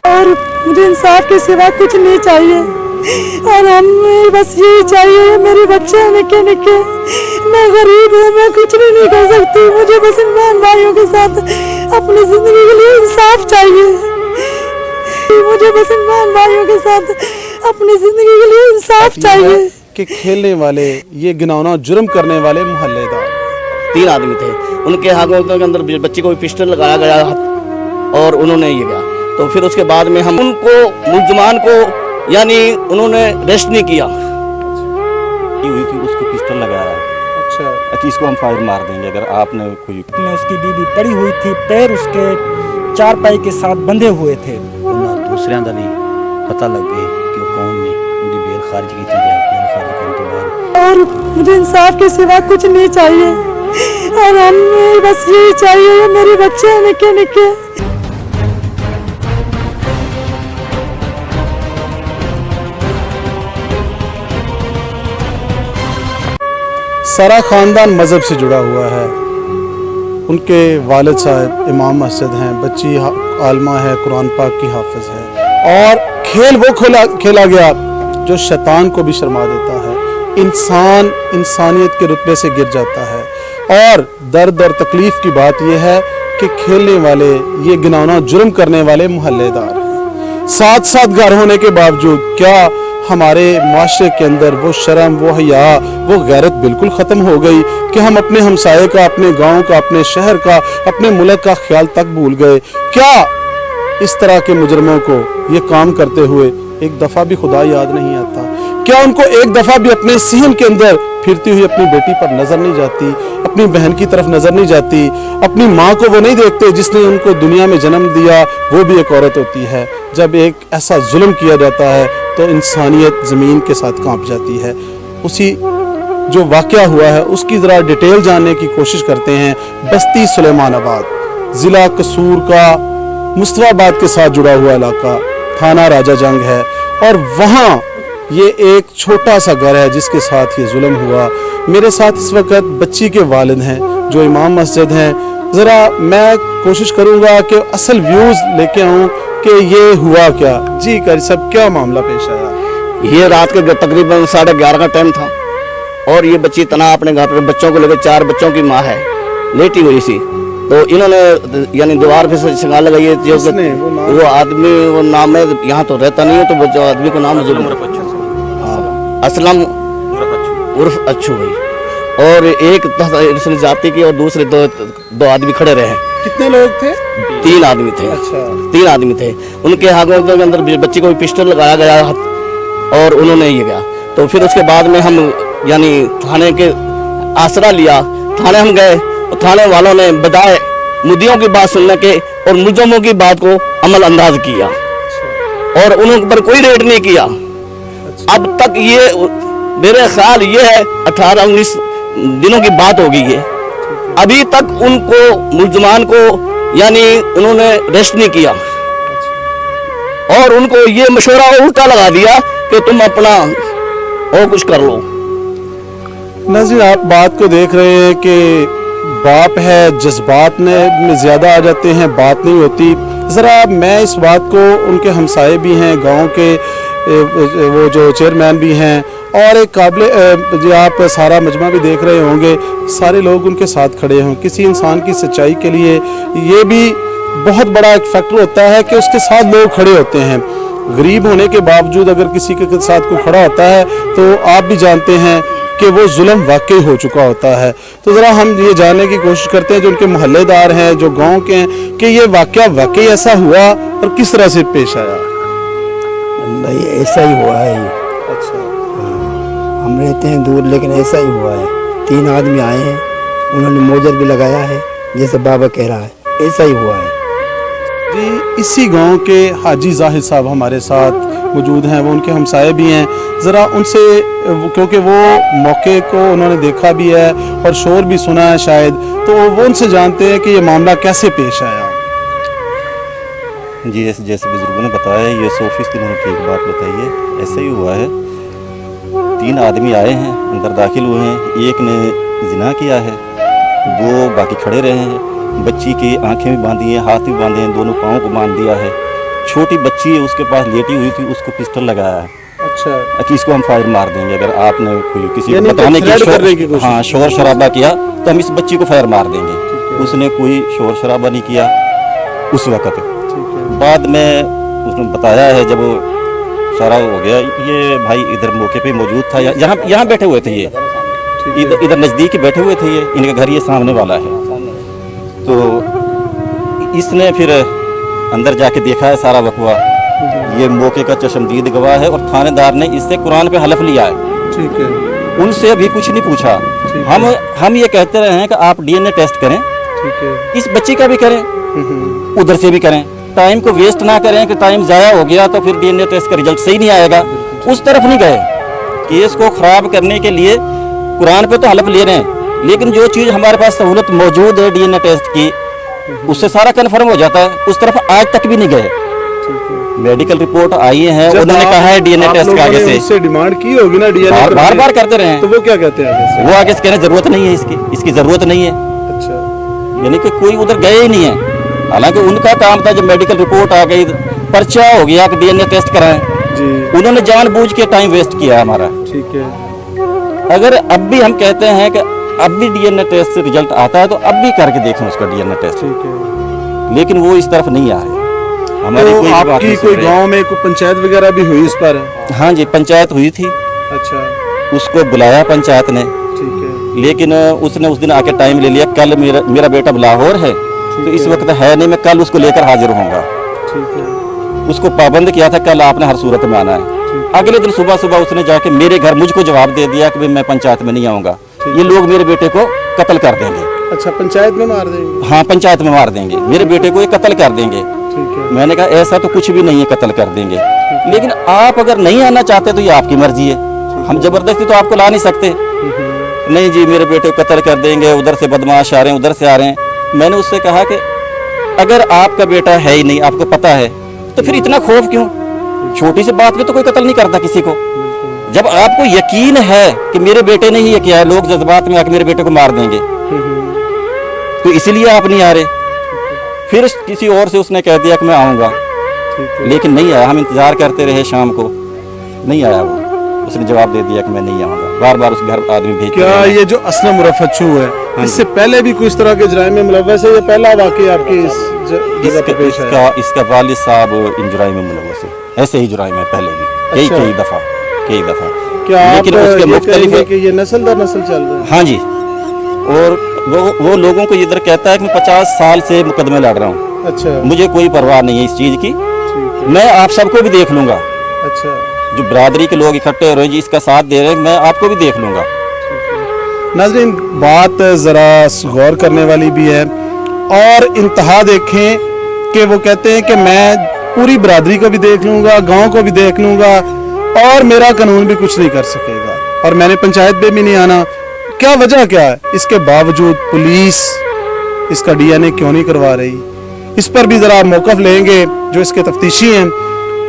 اور مجھے انصاف کے سوا کچھ نہیں چاہیے اور ہمیں بس یہی چاہیے. میرے بچے نکے نکے, میں غریب ہوں, میں کچھ بھی نہیں کر سکتی. مجھے بس ان بہن بھائیوں کے ساتھ اپنی زندگی کے لیے انصاف چاہیے. مجھے بس ان بہن بھائیوں کے ساتھ اپنی زندگی کے لیے انصاف چاہیے. کہ کھیلنے والے یہ گناؤنا جرم کرنے والے محلے دار 3 آدمی تھے, ان کے ہاتھوں کے اندر بچی کو پسٹل لگایا گیا اور انہوں نے یہ کیا. تو پھر اس کے بعد میں ہم ان کو ملزمان کو یعنی انہوں نے ریسٹ نہیں کیا. ہوئی تھی اس کو پسٹل لگایا. اچھا اس کو ہم فائر مار دیں گے اگر آپ نے کوئی. اس کی بیوی پڑی ہوئی تھی, پیر اس کے 4 پائی کے ساتھ بندھے ہوئے تھے. دوسرے کا بھی پتہ لگ گئے کہ کون نے ان کی بیل خارج کی تھی. بیل خارج کرنے کے بعد اور مجھے انصاف کے سوا کچھ نہیں چاہیے اور ہمیں بس یہی چاہیے. میرے بچے نکے نکے. سارا خاندان مذہب سے جڑا ہوا ہے. ان کے والد صاحب امام مسجد ہیں, بچی عالمہ ہے, قرآن پاک کی حافظ ہے, اور کھیل وہ کھیلا گیا جو شیطان کو بھی شرما دیتا ہے. انسان انسانیت کے رتبے سے گر جاتا ہے. اور درد اور تکلیف کی بات یہ ہے کہ کھیلنے والے یہ گناؤنا جرم کرنے والے محلے دار ہیں. ساتھ گھر ہونے کے باوجود کیا ہمارے معاشرے کے اندر وہ شرم, وہ حیا, وہ غیرت بالکل ختم ہو گئی کہ ہم اپنے ہمسائے کا, اپنے گاؤں کا, اپنے شہر کا, اپنے ملک کا خیال تک بھول گئے؟ کیا اس طرح کے مجرموں کو یہ کام کرتے ہوئے ایک دفعہ بھی خدا یاد نہیں آتا؟ کیا ان کو ایک دفعہ بھی اپنے صحن کے اندر پھرتی ہوئی اپنی بیٹی پر نظر نہیں جاتی, اپنی بہن کی طرف نظر نہیں جاتی, اپنی ماں کو وہ نہیں دیکھتے جس نے ان کو دنیا میں جنم دیا, وہ بھی ایک عورت ہوتی ہے؟ جب ایک ایسا ظلم کیا جاتا ہے تو انسانیت زمین کے ساتھ کانپ جاتی ہے. اسی جو واقعہ ہوا ہے اس کی ذرا ڈیٹیل جاننے کی کوشش کرتے ہیں. بستی سلیمان آباد, ضلع قصور کا مصطفی آباد کے ساتھ جڑا ہوا علاقہ, تھانہ راجہ جنگ ہے, اور وہاں یہ ایک چھوٹا سا گھر ہے جس کے ساتھ یہ ظلم ہوا. میرے ساتھ اس وقت بچی کے والد ہیں جو امام مسجد ہیں. ذرا میں کوشش کروں گا کہ اصل ویوز لے کے آؤں کہ یہ ہوا کیا. جی قاری صاحب, کیا معاملہ پیش آیا؟ یہ رات کے تقریباً 11:30 کا ٹائم تھا, اور یہ بچی تنہا اپنے گھر پہ بچوں کو لے کے, 4 بچوں کی ماں ہے, لیٹی ہوئی سی. تو انہوں نے یعنی دیوار پہ سے شنگال لگائی ہے. وہ آدمی, وہ نام ہے, یہاں تو رہتا نہیں ہے, تو وہ آدمی کا نام اسلم عرف اچھو بھائی, اور ایک ذاتی کی اور دوسرے 2 آدمی کھڑے رہے. کتنے لوگ تھے؟ 3 آدمی تھے. 3 آدمی تھے. ان کے ہاتھوں کے اندر بچی کو پسٹل لگایا گیا اور انہوں نے یہ کیا. تو پھر اس کے بعد میں ہم یعنی تھانے کے آسرا لیا. تھانے ہم گئے, اور تھانے والوں نے بجائے مدعیوں کی بات سننے کے اور ملزموں کی بات کو عمل انداز کیا, اور ان پر کوئی ریٹ نہیں کیا. اب تک یہ میرے خیال یہ ہے 18-19 دنوں کی بات ہو گئی ہے, ابھی تک ان کو ملزمان کو یعنی انہوں نے ریسٹ نہیں کیا, اور ان کو یہ مشورہ الٹا لگا دیا کہ تم اپنا اور کچھ کر لو. ناظرین, آپ بات کو دیکھ رہے ہیں کہ باپ ہے, جذبات میں زیادہ آ جاتے ہیں, بات نہیں ہوتی. ذرا میں اس بات کو, ان کے ہمسائے بھی ہیں, گاؤں کے وہ جو چیئرمین بھی ہیں, اور ایک قابل جو آپ سارا مجمع بھی دیکھ رہے ہوں گے, سارے لوگ ان کے ساتھ کھڑے ہوں. کسی انسان کی سچائی کے لیے یہ بھی بہت بڑا ایک فیکٹر ہوتا ہے کہ اس کے ساتھ لوگ کھڑے ہوتے ہیں. غریب ہونے کے باوجود اگر کسی کے ساتھ کوئی کھڑا ہوتا ہے تو آپ بھی جانتے ہیں کہ وہ ظلم واقعی ہو چکا ہوتا ہے. تو ذرا ہم یہ جاننے کی کوشش کرتے ہیں جو ان کے محلے دار ہیں, جو گاؤں کے ہیں, کہ یہ واقعہ واقعی ایسا ہوا اور کس طرح سے پیش آیا. بھائی ایسا ہی ہوا ہے. اچھا, ہم رہتے ہیں دور, لیکن ایسا ہی ہوا ہے. 3 آدمی آئے ہیں, انہوں نے موجر بھی لگایا ہے جیسے بابا کہہ رہا ہے, ایسا ہی ہوا ہے. جی, اسی گاؤں کے حاجی زاہد صاحب ہمارے ساتھ موجود ہیں, وہ ان کے ہمسائے بھی ہیں. ذرا ان سے, کیونکہ وہ موقع کو انہوں نے دیکھا بھی ہے اور شور بھی سنا ہے شاید, تو وہ ان سے جانتے ہیں کہ یہ معاملہ کیسے پیش آیا. جی, جیسے بزرگوں نے بتایا, یہ 100% انہوں نے ٹھیک بات بتائی ہے. ایسا ہی ہوا ہے. 3 آدمی آئے ہیں, اندر داخل ہوئے ہیں. ایک نے زنا کیا ہے वो बाकी खड़े रहे हैं। बच्ची की आंखें भी बांधी हैं, हाथ भी बांधे हैं, दोनों पाँव को बांध दिया है। छोटी बच्ची है उसके पास लेटी हुई थी, उसको पिस्टल लगाया है। अच्छा, कि इसको हम फायर मार देंगे अगर आपने कोई किसी को यानी कि बताने threat करने की की कोशिश हाँ की। शोर शराबा किया तो हम इस बच्ची को फायर मार देंगे। ठीक है। उसने कोई शोर शराबा नहीं किया उस वक्त। ठीक है। बाद में उसने बताया है जब वो सारा हो गया, ये भाई इधर मौके पे मौजूद था, यहाँ बैठे हुए थे, ये ठीक है। इधर नज़दीक ही बैठे हुए थे, ये इनका घर ये सामने वाला है। तो इसने फिर अंदर जाके देखा है सारा वकवा, ये मौके का चश्मदीद गवाह है और थानेदार ने इससे कुरान पे हलफ लिया है। ठीक है। उनसे अभी कुछ नहीं पूछा। ठीक है। हम ये कहते रहे हैं कि आप डीएनए टेस्ट करें, ठीक है। इस बच्ची का भी करें, उधर से भी करें, टाइम को वेस्ट ना करें कि टाइम ज़ाया हो गया तो फिर डीएनए टेस्ट का रिजल्ट सही नहीं आएगा। उस तरफ नहीं गए। केस को ख़राब करने के लिए कुरान पे तो हलफ ले रहे हैं, लेकिन जो चीज़ हमारे पास सहूलत मौजूद है डीएनए टेस्ट की, उससे सारा कन्फर्म हो जाता है। उस तरफ आज तक भी नहीं गए। मेडिकल रिपोर्ट आई है, उन्होंने कहा है डीएनए टेस्ट का आगे से उससे डिमांड की होगी ना डीएनए बार बार करते रहे तो हैं। वो क्या कहते हैं आगे से? वो आगे से कहने जरूरत नहीं है, इसकी ज़रूरत नहीं है। अच्छा, यानी कि कोई उधर गए ही नहीं है। हालांकि उनका काम था, जब मेडिकल रिपोर्ट आ गई, पर्चा हो गया कि डीएनए टेस्ट कराएं, जी, उन्होंने जानबूझ के टाइम वेस्ट किया हमारा। ठीक है। अगर अब भी हम कहते हैं कि अब भी डीएनए टेस्ट से रिजल्ट आता है तो अब भी करके देखें उसका डीएनए टेस्ट, ठीक है। लेकिन वो इस तरफ नहीं आ रहे। हमारी तो कोई बात आपकी नहीं कोई सुन रहे। गांव में कोई पंचायत वगैरह भी हुई इस पर? हाँ जी, पंचायत हुई थी, अच्छा, उसको बुलाया पंचायत ने, ठीक है। लेकिन उसने उस दिन आके टाइम ले लिया। कल मेरा बेटा लाहौर है तो इस वक्त है नहीं, मैं कल उसको लेकर हाजिर होऊंगा। ठीक है। उसको पाबंद किया था, कल आपने हर सूरत में आना है। अगले दिन सुबह सुबह उसने जाके मेरे घर मुझको जवाब दे दिया कि भाई मैं पंचायत में नहीं आऊँगा, ये लोग मेरे बेटे को कत्ल कर देंगे। अच्छा, पंचायत में मार देंगे? हाँ, पंचायत में मार देंगे, मेरे बेटे को ये कत्ल कर देंगे। ठीक है। मैंने कहा ऐसा तो कुछ भी नहीं है, कत्ल कर देंगे, लेकिन आप अगर नहीं आना चाहते तो ये आपकी मर्जी है, हम जबरदस्ती तो आपको ला नहीं सकते। नहीं जी, मेरे बेटे को कत्ल कर देंगे, उधर से बदमाश आ रहे हैं, उधर से आ रहे हैं। मैंने उससे कहा कि अगर आपका बेटा है ही नहीं, आपको पता है, तो फिर इतना खौफ क्यों? छोटी सी बात पे तो कोई कत्ल नहीं करता किसी को। जब आपको यकीन है कि मेरे बेटे ने ही ये किया है, लोग जज्बात में आकर मेरे बेटे को मार देंगे, तो इसीलिए आप नहीं आ रहे। फिर किसी और से उसने कह दिया कि मैं आऊँगा, लेकिन नहीं आया। हम इंतज़ार करते रहे, शाम को नहीं आया वो। उसने जवाब दे दिया कि मैं नहीं आऊँगा। बार बार उस घर आदमी भेज। क्या ये जो असलम रफचू है, इससे पहले भी कोई इस तरह के जुराइम में मुलव्वस है, ये पहला वाकई आपकी इस जगह पे पेश है? इसका वालिद साहब इन जुराइम में मुलव्वस है, ऐसे ही जुराइम है पहले भी कई दफ़ा। क्या आप लेकिन उसके ये मुख्तलिफ कहेंगे कि ये नस्ल दर नस्ल चल रहा है? हाँ जी, और वो लोगों को इधर कहता है कि मैं 50 साल से मुकदमे लड़ रहा हूँ। अच्छा, मुझे कोई परवाह नहीं है इस चीज़ की, ठीक है। मैं आप सबको भी देख लूँगा। अच्छा, जो बरादरी के लोग इकट्ठे हो रहे हैं जी, इसका साथ दे रहे हैं, मैं आपको भी देख लूँगा। नाज़रीन, बात ज़रा गौर करने वाली भी है, और इंतहा देखें कि वो कहते हैं कि मैं पूरी बरादरी को भी देख लूँगा, गांव को भी देख लूँगा, और मेरा कानून भी कुछ नहीं कर सकेगा, और मैंने पंचायत में भी नहीं आना। क्या वजह क्या है? इसके बावजूद पुलिस इसका डीएनए क्यों नहीं करवा रही? इस पर भी ज़रा मौक़िफ़ लेंगे जो इसके तफ्तीशी हैं।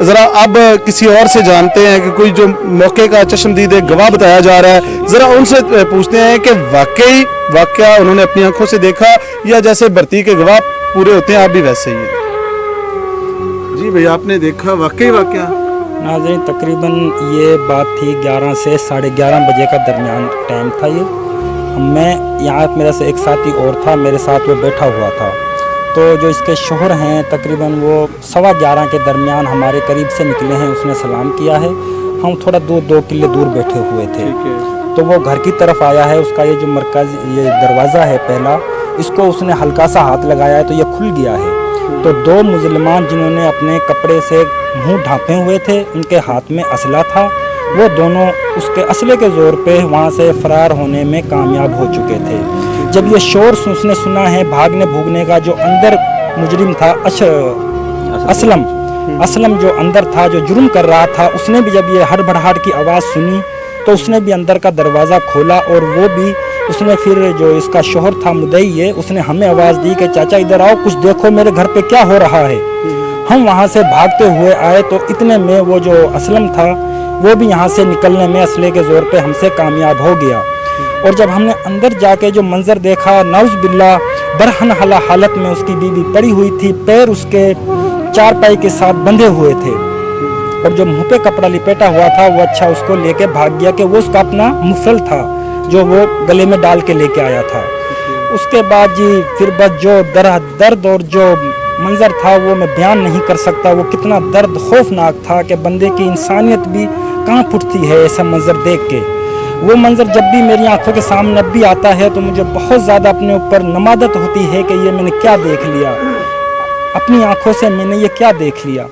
ज़रा अब किसी और से जानते हैं कि कोई जो मौके का चश्मदीद गवाह बताया जा रहा है, ज़रा उनसे पूछते हैं कि वाकई वाकया उन्होंने अपनी आंखों से देखा, या जैसे भर्ती के गवाह पूरे होते हैं आप भी वैसे ही हैं? जी भाई, आपने देखा वाकई वाकया? नाज़रीन, तकरीबन ये बात थी 11 से 11:30 बजे का दरमियान टाइम था। ये मैं यहाँ, मेरा से एक साथी और था, मेरे साथ वो बैठा हुआ था। तो जो इसके शोहर हैं, तकरीबन वो 11:15 के दरमियान हमारे करीब से निकले हैं। उसने सलाम किया है, हम थोड़ा 2 किले दूर बैठे हुए थे। तो वो घर की तरफ आया है, उसका ये जो मरकज़ ये दरवाज़ा है पहला, इसको उसने हल्का सा हाथ लगाया है तो ये खुल गया है। तो 2 मुसलमान जिन्होंने अपने कपड़े से मुंह ढांपे हुए थे, उनके हाथ में असला था, वो दोनों उसके असले के ज़ोर पे वहाँ से फ़रार होने में कामयाब हो चुके थे। जब ये शोर उसने सुना है भागने भूगने का, जो अंदर मुजरिम था असलम जो अंदर था, जो जुर्म कर रहा था, उसने भी जब ये हड़बड़ाहट की आवाज़ सुनी तो उसने भी अंदर का दरवाज़ा खोला, और वो भी उसने फिर जो इसका शोहर था मुदई है, उसने हमें आवाज़ दी कि चाचा इधर आओ, कुछ देखो मेरे घर पे क्या हो रहा है। हम वहाँ से भागते हुए आए तो इतने में वो जो असलम था वो भी यहाँ से निकलने में असले के ज़ोर पे हमसे कामयाब हो गया। और जब हमने अंदर जाके जो मंजर देखा, नाउज़ बिल्ला बरहन हालत में उसकी बीवी पड़ी हुई थी, पैर उसके चारपाई के साथ बंधे हुए थे और जो मुंह पे कपड़ा लिपेटा हुआ था वो अच्छा उसको लेके भाग गया कि वो उसका अपना मुफरल था जो वो गले में डाल के लेके आया था। उसके बाद जी फिर बस जो दर्द और जो मंजर था वो मैं बयान नहीं कर सकता। वो कितना दर्द खौफनाक था कि बंदे की इंसानियत भी कांप उठती है ऐसा मंजर देख के। वो मंजर जब भी मेरी आंखों के सामने अब भी आता है तो मुझे बहुत ज़्यादा अपने ऊपर नमादत होती है कि ये मैंने क्या देख लिया, अपनी आंखों से मैंने ये क्या देख लिया।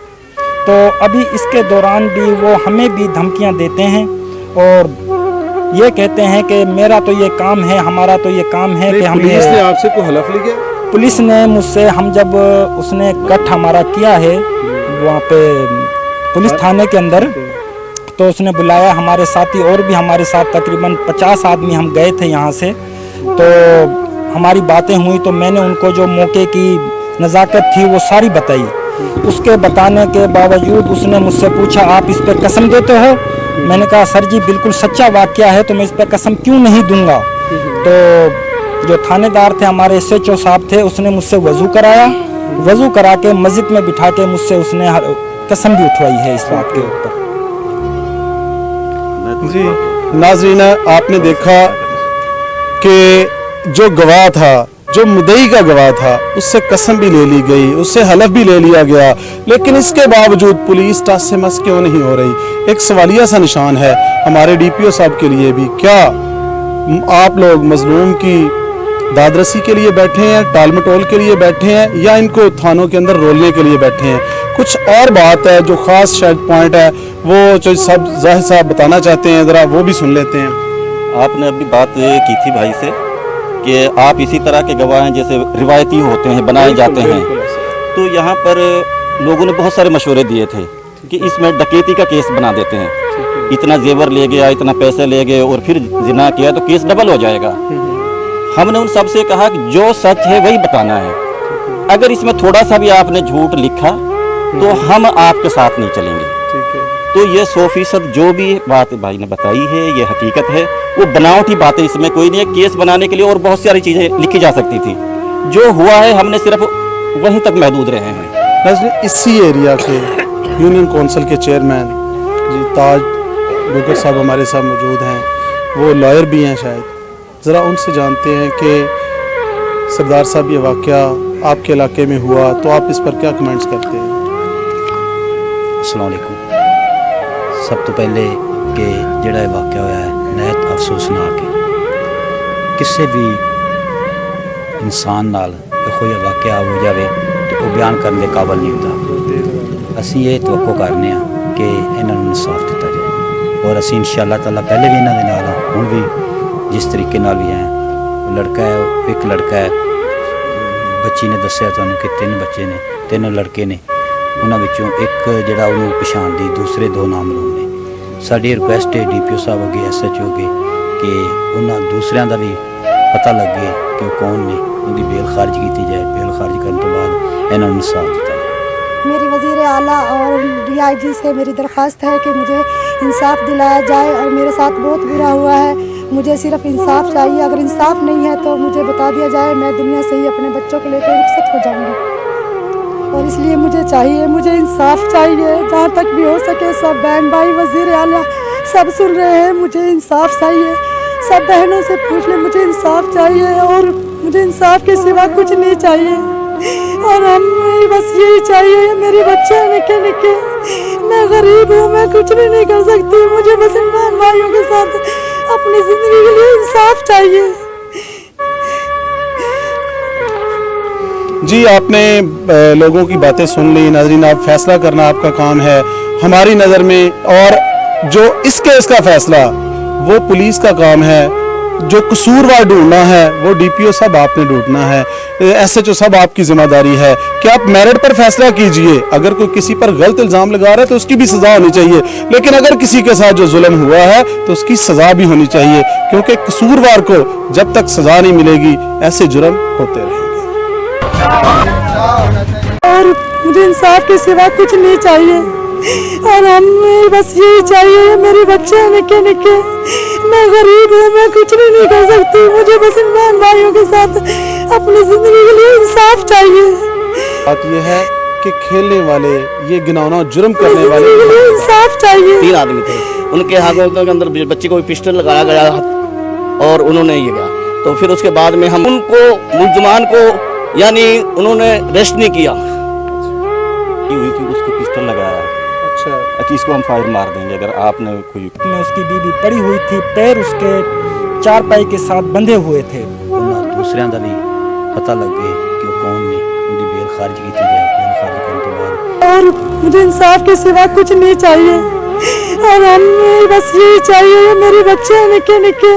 तो अभी इसके दौरान भी वो हमें भी धमकियां देते हैं और ये कहते हैं कि मेरा तो ये काम है, हमारा तो ये काम है कि हम पुलिस ने आपसे कोई हलफ लिया? पुलिस ने मुझसे, हम जब उसने कट हमारा किया है वहाँ पे पुलिस थाने के अंदर, तो उसने बुलाया हमारे साथी और भी हमारे साथ तकरीबन 50 आदमी हम गए थे यहाँ से। तो हमारी बातें हुई तो मैंने उनको जो मौके की नज़ाकत थी वो सारी बताई। उसके बताने के बावजूद उसने मुझसे पूछा आप इस पर कसम देते हो? मैंने कहा सर जी बिल्कुल सच्चा वाक़या है तो मैं इस पर कसम क्यों नहीं दूंगा। तो जो थानेदार थे हमारे SHO साहब थे, उसने मुझसे वज़ू कराया, वज़ू करा के मस्जिद में बिठा के मुझसे उसने कसम भी उठवाई है इस बात के ऊपर। जी नाज़रीन, आपने देखा कि जो गवाह था, जो मुद्दई का गवाह था, उससे कसम भी ले ली गई, उससे हलफ भी ले लिया गया, लेकिन इसके बावजूद पुलिस टस से मस क्यों नहीं हो रही? एक सवालिया सा निशान है हमारे DPO साहब के लिए भी। क्या आप लोग मजलूम की दादरसी के लिए बैठे हैं, टाल मटोल के लिए बैठे हैं, या इनको थानों के अंदर रोलने के लिए बैठे हैं? कुछ और बात है जो ख़ास शायद पॉइंट है वो जो सब ज़ाहिर साहब बताना चाहते हैं, ज़रा वो भी सुन लेते हैं। आपने अभी बात की थी भाई से कि आप इसी तरह के गवाह हैं जैसे रिवायती होते हैं, बनाए जाते हैं। तो यहाँ पर लोगों ने बहुत सारे मशवरे दिए थे कि इसमें डकैती का केस बना देते हैं, इतना जेवर ले गया, इतना पैसे ले गए और फिर जिना किया तो केस डबल हो जाएगा। हमने उन सब से कहा कि जो सच है वही बताना है, अगर इसमें थोड़ा सा भी आपने झूठ लिखा तो हम आपके साथ नहीं चलेंगे। तो ये 100% जो भी बात भाई ने बताई है ये हकीकत है, वो बनावटी बातें, इसमें कोई नहीं है। केस बनाने के लिए और बहुत सारी चीज़ें लिखी जा सकती थी, जो हुआ है हमने सिर्फ वहीं तक महदूद रहे हैं। इसी एरिया के यूनियन काउंसिल के चेयरमैन जी ताज बुकर साहब हमारे साथ मौजूद हैं, वो लॉयर भी हैं शायद, ज़रा उनसे जानते हैं कि सरदार साहब ये वाक़या आपके इलाके में हुआ तो आप इस पर क्या कमेंट्स करते हैं? अस्सलाम वालेकुम। सब तो पहले कि जिहड़ा वाक़या होया है नहायत अफसोसनाक है। किसी भी इंसान नाल कोई वाक़या हो जाए तो वो बयान करने के काबिल नहीं होता। असी ये तवक्को करने कि इन्हां नूं इंसाफ दिता जाए और असी इंशाअल्लाह ताला पहले भी इन्हां दे नाल हुण भी जिस तरीके नाल भी हैं। लड़का है, एक लड़का है, बच्ची ने दस्सिया तुहानूं कि 3 बच्चे ने, 3 लड़के ने, उन्हां विचों एक जिहड़ा उहनूं पछाणदी, दूसरे 2 नामलूम ने। साडी रिक्वेस्ट है DPO साहब अगे, SHO अगे कि उन्हां दूसरिਆਂ ਦਾ भी पता लगे कि वो कौन ने, उनकी बेल खारिज की जाए, बेल खारिज करने तो बाद इन्हां नूं इंसाफ दिता जाए। मेरी वज़ीर आला और DIG से मेरी दरख्वास्त है कि मुझे इंसाफ दिलाया जाए और मेरे साथ बहुत बुरा हुआ है, मुझे सिर्फ इंसाफ चाहिए। अगर इंसाफ नहीं है तो मुझे बता दिया जाए, मैं दुनिया से ही अपने बच्चों को लेकर रुखसत हो जाऊंगी। और इसलिए मुझे चाहिए, मुझे इंसाफ चाहिए, जहाँ तक भी हो सके। सब बहन भाई वज़ीर आला सब सुन रहे हैं, मुझे इंसाफ चाहिए। सब बहनों से पूछ ले, मुझे इंसाफ चाहिए और मुझे इंसाफ के सिवा कुछ नहीं चाहिए। और हमें बस यही चाहिए, मेरे बच्चे निके निके, मैं गरीब हूँ, मैं कुछ भी नहीं कर सकती, मुझे बस इन बहन भाइयों के साथ अपनी ज़िंदगी के लिए इंसाफ चाहिए। जी आपने लोगों की बातें सुन ली। नाज़रीन, आप फैसला करना आपका काम है हमारी नज़र में, और जो इस केस का फैसला वो पुलिस का काम है। जो कसूरवार ढूंढना है वो DPO साहब आपने ढूंढना है, SHO साहब आपकी जिम्मेदारी है कि आप मेरिट पर फैसला कीजिए। अगर कोई किसी पर गलत इल्ज़ाम लगा रहा है तो उसकी भी सज़ा होनी चाहिए, लेकिन अगर किसी के साथ जो जुल्म हुआ है तो उसकी सज़ा भी होनी चाहिए, क्योंकि कसूरवार को जब तक सज़ा नहीं मिलेगी ऐसे जुर्म होते रहेंगे। और मुझे इंसाफ के सिवा कुछ नहीं चाहिए। और हमें बस यही चाहिए, मेरे बच्चे निके निके, मैं गरीब हूँ, मैं कुछ भी नहीं कर सकती, मुझे बस इन बहन भाइयों के साथ अपनी जिंदगी के लिए इंसाफ चाहिए। बात यह है कि खेलने वाले, ये घिनौना जुर्म करने वाले जिंदगी के लिए इंसाफ चाहिए। 3 आदमी थे, उनके हाथों के अंदर बच्चे को पिस्टल लगाया गया और उन्होंने ये किया। तो फिर उसके बाद में हम उनको मुलजमान को यानी उन्होंने रेस्ट नहीं किया, ये हुई कि उसको पिस्टल लगाया अच्छा कि इसको हम फायर मार देंगे अगर आपने कोई। में उसकी बीवी पड़ी हुई थी, पैर उसके चारपाई के साथ बंधे हुए थे। ਉਹਨਾਂ ਦੂਸਰਿਆਂ ਦਾ ਵੀ ਪਤਾ ਲੱਗੇ ਕਿ ਉਹ ਕੌਣ ਨੇ, ਉਹਦੀ ਬੇਲ ਖਾਰਜ ਕੀਤੀ ਜਾਏ। ਬੇਲ ਖਾਰਜ ਕਰਨ ਤੋਂ ਬਾਅਦ और मुझे इंसाफ के सिवा कुछ नहीं चाहिए, और हमें बस यही चाहिए, मेरे बच्चे निके निके।